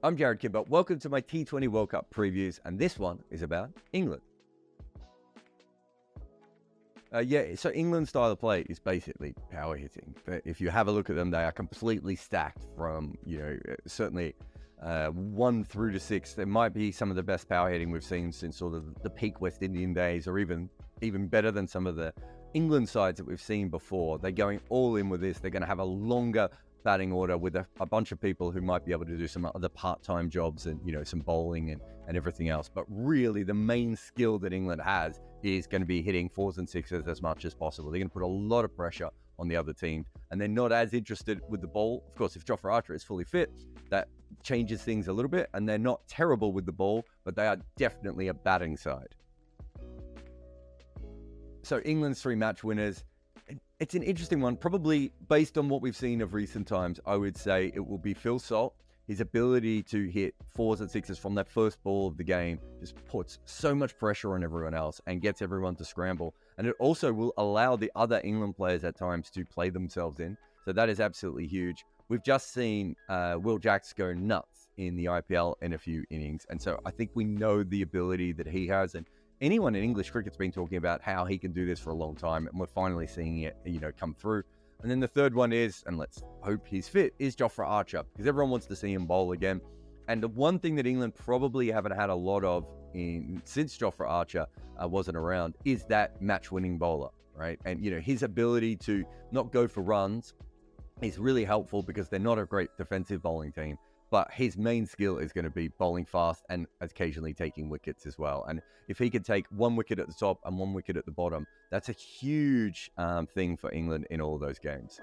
I'm Jarrod Kimber. Welcome to my T20 World Cup previews, and this one is about England. So England's style of play is basically power hitting. But if you have a look at them, they are completely stacked from, certainly 1 through to 6. There might be some of the best power hitting we've seen since sort of the peak West Indian days, or even better than some of the England sides that we've seen before. They're going all in with this. They're going to have a longer batting order with a bunch of people who might be able to do some other part-time jobs and, some bowling and everything else. But really, the main skill that England has is going to be hitting 4s and 6s as much as possible. They're going to put a lot of pressure on the other team, and they're not as interested with the ball. Of course, if Jofra Archer is fully fit, that changes things a little bit, and they're not terrible with the ball, but they are definitely a batting side. So England's 3 match winners. It's an interesting one, probably based on what we've seen of recent times. I would say it will be Phil Salt. His ability to hit 4s and 6s from that first ball of the game just puts so much pressure on everyone else and gets everyone to scramble. And it also will allow the other England players at times to play themselves in. So that is absolutely huge. We've just seen Will Jacks go nuts in the IPL in a few innings. And so I think we know the ability that he has. And anyone in English cricket's been talking about how he can do this for a long time, and we're finally seeing it, come through. And then the third one is, and let's hope he's fit, is Jofra Archer, because everyone wants to see him bowl again. And the one thing that England probably haven't had a lot of since Jofra Archer wasn't around is that match-winning bowler, right? And, his ability to not go for runs is really helpful because they're not a great defensive bowling team. But his main skill is going to be bowling fast and occasionally taking wickets as well. And if he can take 1 wicket at the top and 1 wicket at the bottom, that's a huge thing for England in all those games.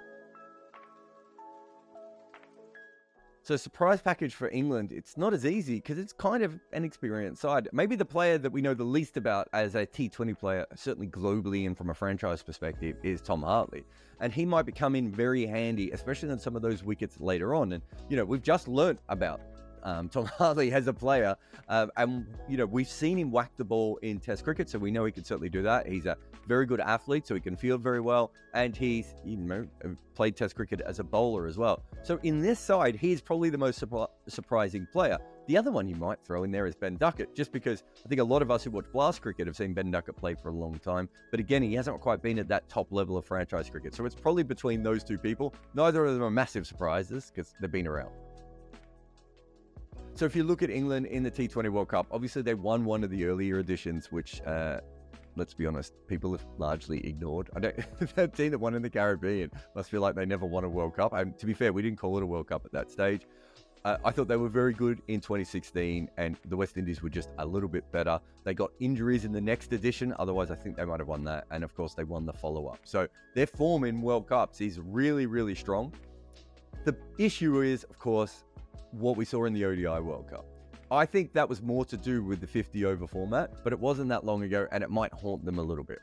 So surprise package for England, it's not as easy because it's kind of an experienced side. Maybe the player that we know the least about as a T20 player, certainly globally and from a franchise perspective, is Tom Hartley. And he might become in very handy, especially on some of those wickets later on. And, we've just learnt about Tom Hartley as a player. And, we've seen him whack the ball in Test cricket, so we know he can certainly do that. He's a very good athlete, so he can field very well. And he's, played Test cricket as a bowler as well. So in this side, he's probably the most surprising player. The other one you might throw in there is Ben Duckett, just because I think a lot of us who watch Blast cricket have seen Ben Duckett play for a long time. But again, he hasn't quite been at that top level of franchise cricket. So it's probably between those two people. Neither of them are massive surprises because they've been around. So if you look at England in the T20 World Cup, obviously they won one of the earlier editions, which, let's be honest, people have largely ignored. That team that won in the Caribbean must feel like they never won a World Cup. And to be fair, we didn't call it a World Cup at that stage. I thought they were very good in 2016, and the West Indies were just a little bit better. They got injuries in the next edition. Otherwise, I think they might have won that. And of course, they won the follow-up. So their form in World Cups is really, really strong. The issue is, of course, what we saw in the ODI World Cup. I think that was more to do with the 50-over format, but it wasn't that long ago, and it might haunt them a little bit.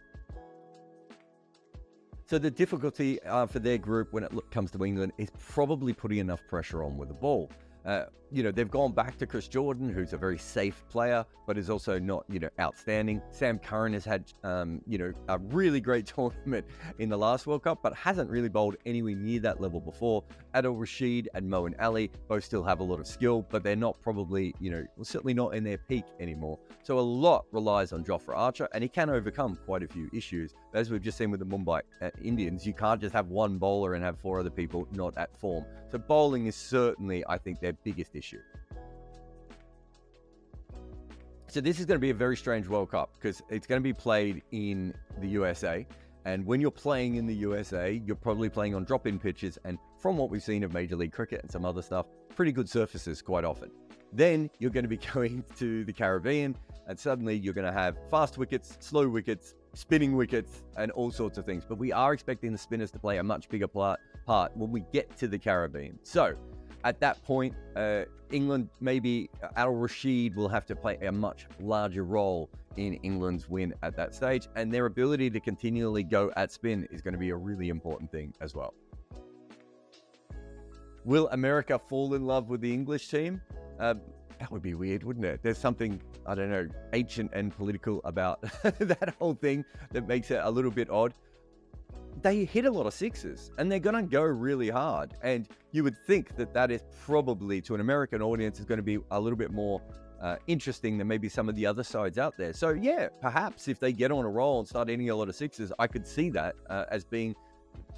So the difficulty for their group when it comes to England is probably putting enough pressure on with the ball. They've gone back to Chris Jordan, who's a very safe player, but is also not, outstanding. Sam Curran has had, a really great tournament in the last World Cup, but hasn't really bowled anywhere near that level before. Adil Rashid and Moeen Ali both still have a lot of skill, but they're not probably, certainly not in their peak anymore. So a lot relies on Jofra Archer, and he can overcome quite a few issues. But as we've just seen with the Mumbai Indians, you can't just have one bowler and have 4 other people not at form. So bowling is certainly, I think, their biggest issue. So this is going to be a very strange World Cup because it's going to be played in the USA. And when you're playing in the USA, you're probably playing on drop-in pitches. And from what we've seen of Major League Cricket and some other stuff, pretty good surfaces quite often. Then you're going to be going to the Caribbean, and suddenly you're going to have fast wickets, slow wickets, spinning wickets, and all sorts of things. But we are expecting the spinners to play a much bigger part when we get to the Caribbean. So at that point, England, maybe Adil Rashid will have to play a much larger role in England's win at that stage. And their ability to continually go at spin is going to be a really important thing as well. Will America fall in love with the English team? That would be weird, wouldn't it? There's something, I don't know, ancient and political about that whole thing that makes it a little bit odd. they hit a lot of sixes and they're going to go really hard. And you would think that that is probably, to an American audience, is going to be a little bit more interesting than maybe some of the other sides out there. So yeah, perhaps if they get on a roll and start hitting a lot of sixes, I could see that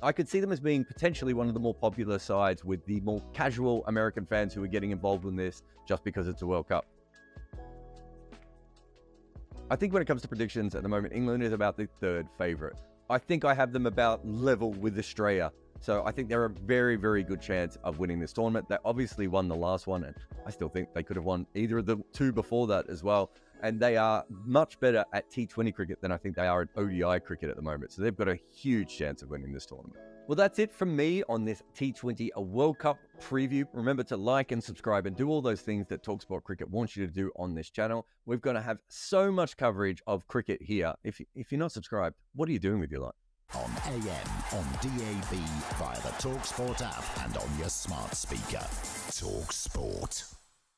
I could see them as being potentially one of the more popular sides with the more casual American fans who are getting involved in this just because it's a World Cup. I think when it comes to predictions at the moment, England is about the third favourite. I think I have them about level with Australia. So I think they're a very, very good chance of winning this tournament. They obviously won the last one, and I still think they could have won either of the two before that as well. And they are much better at T20 cricket than I think they are at ODI cricket at the moment. So they've got a huge chance of winning this tournament. Well, that's it from me on this T20 World Cup preview. Remember to like and subscribe and do all those things that talkSPORT Cricket wants you to do on this channel. We're going to have so much coverage of cricket here. If you're not subscribed, what are you doing with your life? On AM, on DAB, via the talkSPORT app and on your smart speaker. talkSPORT.